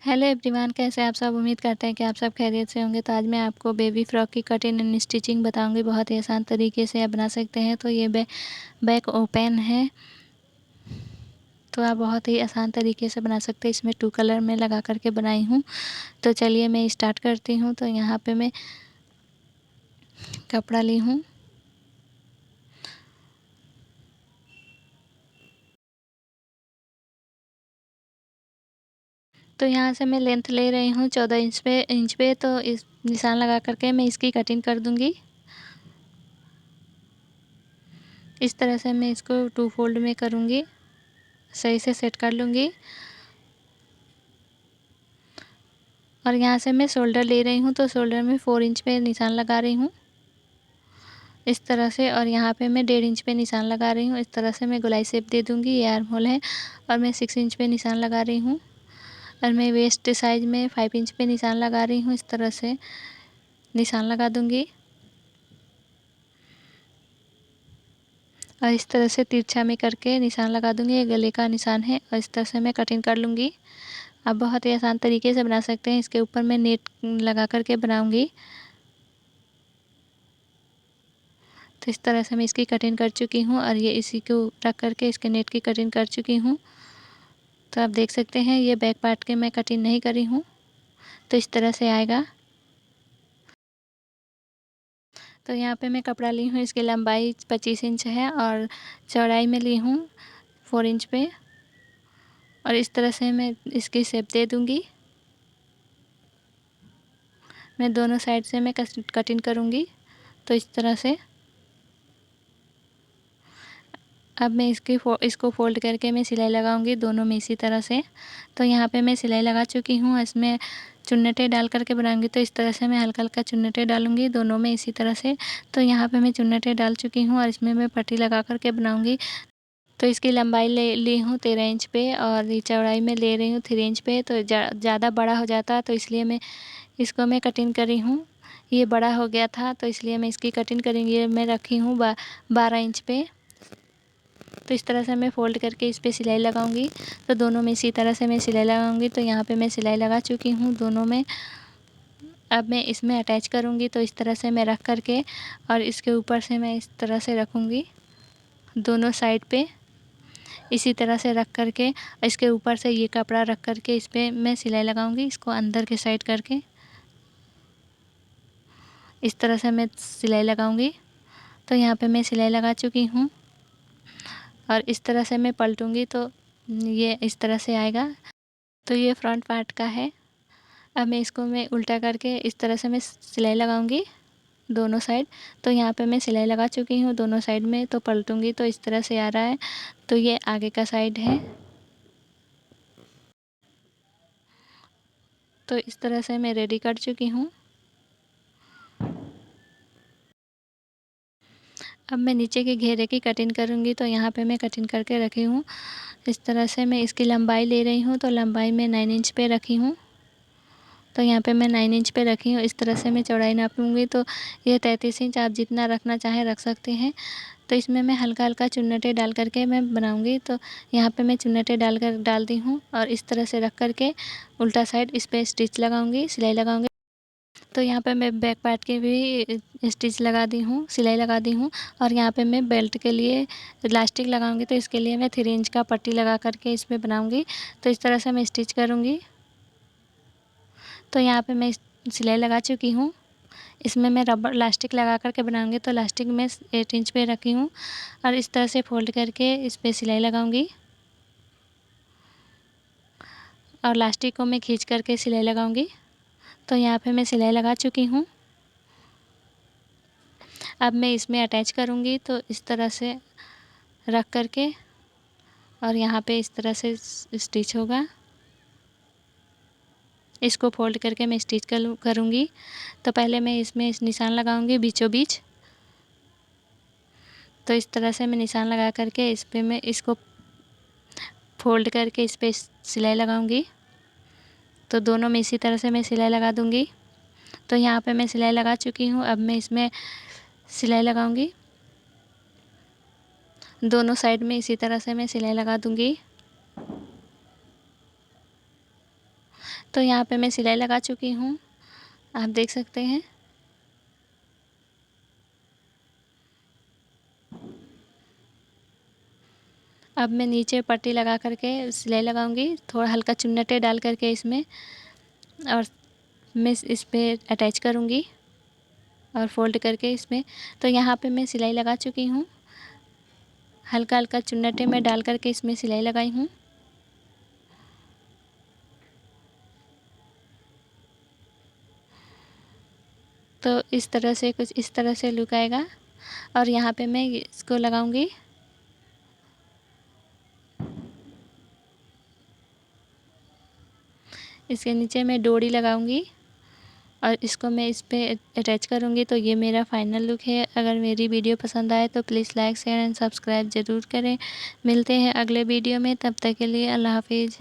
Hello everyone, कैसे आप सब। उम्मीद करते हैं कि आप सब खैरियत से होंगे। तो आज मैं आपको बेबी फ्रॉक की कटिंग एंड स्टिचिंग बताऊंगी। बहुत ही आसान तरीके से आप बना सकते हैं। तो ये बैक ओपन है, तो आप बहुत ही आसान तरीके से बना सकते हैं। इसमें 2 कलर में लगा करके बनाई हूँ। तो चलिए मैं स्टार्ट करती हूँ। तो यहाँ पे मैं कपड़ा ली हूँ। तो यहाँ से मैं लेंथ ले रही हूँ 14 इंच पे। तो इस निशान लगा करके मैं इसकी कटिंग कर दूँगी। इस तरह से मैं इसको 2 फोल्ड में करूँगी, सही से सेट कर लूँगी। और यहाँ से मैं शोल्डर ले रही हूँ। तो शोल्डर में 4 इंच पे निशान लगा रही हूँ इस तरह से। और यहाँ पे मैं 1.5 इंच पे निशान लगा रही हूँ। इस तरह से मैं गोलाई शेप दे दूँगी। ये आर्म होल है। और मैं 6 इंच पे निशान लगा रही हूँ। और मैं वेस्ट साइज में 5 इंच पे निशान लगा रही हूँ। इस तरह से निशान लगा दूँगी। और इस तरह से तिरछा में करके निशान लगा दूँगी। ये गले का निशान है। और इस तरह से मैं कटिंग कर लूँगी। आप बहुत ही आसान तरीके से बना सकते हैं। इसके ऊपर मैं नेट लगा करके बनाऊँगी। तो इस तरह से मैं इसकी कटिंग कर चुकी हूँ। और ये इसी को रख करके इसके नेट की कटिंग कर चुकी हूँ। तो आप देख सकते हैं ये बैक पार्ट के मैं कटिंग नहीं करी हूँ। तो इस तरह से आएगा। तो यहाँ पे मैं कपड़ा ली हूँ। इसकी लंबाई 25 इंच है और चौड़ाई में ली हूँ 4 इंच पे। और इस तरह से मैं इसकी शेप दे दूँगी। मैं दोनों साइड से मैं कटिंग करूँगी। तो इस तरह से अब मैं इसको फोल्ड करके मैं सिलाई लगाऊंगी दोनों में इसी तरह से। तो यहाँ पे मैं सिलाई लगा चुकी हूँ। इसमें चुन्नटे डाल करके बनाऊंगी। तो इस तरह से मैं हल्का हल्का चुन्नटे डालूंगी दोनों में इसी तरह से। तो यहाँ पे मैं चुन्नटे डाल चुकी हूँ और इसमें मैं पट्टी लगा करके बनाऊंगी। तो इसकी लंबाई ले ली हूँ 13 इंच पे और चौड़ाई में ले रही हूँ 3 इंच पे। तो ज़्यादा बड़ा हो जाता तो इसलिए मैं इसको मैं कटिंग करी हूँ। ये बड़ा हो गया था तो इसलिए मैं इसकी कटिंग करेंगी। ये मैं रखी हूँ 12 इंच पे। तो इस तरह से मैं फ़ोल्ड करके इस पर सिलाई लगाऊंगी। तो दोनों में इसी तरह से मैं सिलाई लगाऊंगी। तो यहाँ पे मैं सिलाई लगा चुकी हूँ दोनों में। अब मैं इसमें अटैच करूँगी। तो इस तरह से मैं रख करके और इसके ऊपर से मैं इस तरह से रखूँगी दोनों साइड पे इसी तरह से रख करके। इसके ऊपर से ये कपड़ा रख करके इस पर मैं सिलाई लगाऊंगी। इसको अंदर के साइड करके इस तरह से मैं सिलाई लगाऊंगी। तो यहाँ पे मैं सिलाई लगा चुकी हूँ। और इस तरह से मैं पलटूंगी तो ये इस तरह से आएगा। तो ये फ्रंट पार्ट का है। अब मैं इसको मैं उल्टा करके इस तरह से मैं सिलाई लगाऊंगी दोनों साइड। तो यहाँ पे मैं सिलाई लगा चुकी हूँ दोनों साइड में। तो पलटूंगी तो इस तरह से आ रहा है। तो ये आगे का साइड है। तो इस तरह से मैं रेडी कर चुकी हूँ। अब मैं नीचे के घेरे की कटिंग करूँगी। तो यहाँ पे मैं कटिंग करके रखी हूँ। इस तरह से मैं इसकी लंबाई ले रही हूँ। तो लंबाई मैं 9 इंच पे रखी हूँ। तो यहाँ पे मैं 9 इंच पे रखी हूँ। इस तरह से मैं चौड़ाई नापूंगी। तो ये 33 इंच आप जितना रखना चाहें रख सकते हैं। तो इसमें मैं हल्का हल्का चुन्नटे डाल करके मैं बनाऊंगी। तो यहाँ पे मैं चुन्नटे डाल दी हूँ और इस तरह से रख करके उल्टा साइड इस पर स्टिच लगाऊंगी, सिलाई लगाऊंगी। तो यहाँ पे मैं बैक पार्ट की भी स्टिच लगा दी हूँ, सिलाई लगा दी हूँ। और यहाँ पे मैं बेल्ट के लिए इलास्टिक लगाऊंगी। तो इसके लिए मैं 3 इंच का पट्टी लगा करके इसमें बनाऊंगी। तो इस तरह से मैं स्टिच करूँगी। तो यहाँ पे मैं सिलाई लगा चुकी हूँ। इसमें मैं रबर इलास्टिक लगा करके बनाऊंगी। तो इलास्टिक मैं 8 इंच पे रखी हूँ। और इस तरह से फोल्ड करके इस पर सिलाई लगाऊंगी। और इलास्टिक को मैं खींच करके सिलाई लगाऊंगी। तो यहाँ पे मैं सिलाई लगा चुकी हूँ। अब मैं इसमें अटैच करूँगी। तो इस तरह से रख करके और यहाँ पे इस तरह से स्टिच होगा। इसको फोल्ड करके मैं स्टिच करूँगी। तो पहले मैं इसमें इस निशान लगाऊंगी बीचों बीच। तो इस तरह से मैं निशान लगा करके इस पर मैं इसको फोल्ड करके इस पर सिलाई लगाऊंगी। तो दोनों में इसी तरह से मैं सिलाई लगा दूंगी। तो यहाँ पे मैं सिलाई लगा चुकी हूँ। अब मैं इसमें सिलाई लगाऊंगी दोनों साइड में इसी तरह से मैं सिलाई लगा दूंगी। तो यहाँ पे मैं सिलाई लगा चुकी हूँ, आप देख सकते हैं। अब मैं नीचे पट्टी लगा करके सिलाई लगाऊंगी, थोड़ा हल्का चुन्नटे डाल करके इसमें, और मैं इस पे अटैच करूंगी और फोल्ड करके इसमें। तो यहाँ पे मैं सिलाई लगा चुकी हूँ, हल्का हल्का चुन्नटे में डाल करके इसमें सिलाई लगाई हूँ। तो इस तरह से, कुछ इस तरह से लुक आएगा। और यहाँ पे मैं इसको लगाऊंगी, इसके नीचे मैं डोरी लगाऊंगी और इसको मैं इस पे अटैच करूंगी। तो ये मेरा फाइनल लुक है। अगर मेरी वीडियो पसंद आए तो please like share and subscribe ज़रूर करें। मिलते हैं अगले वीडियो में, तब तक के लिए अल्लाह हाफिज़।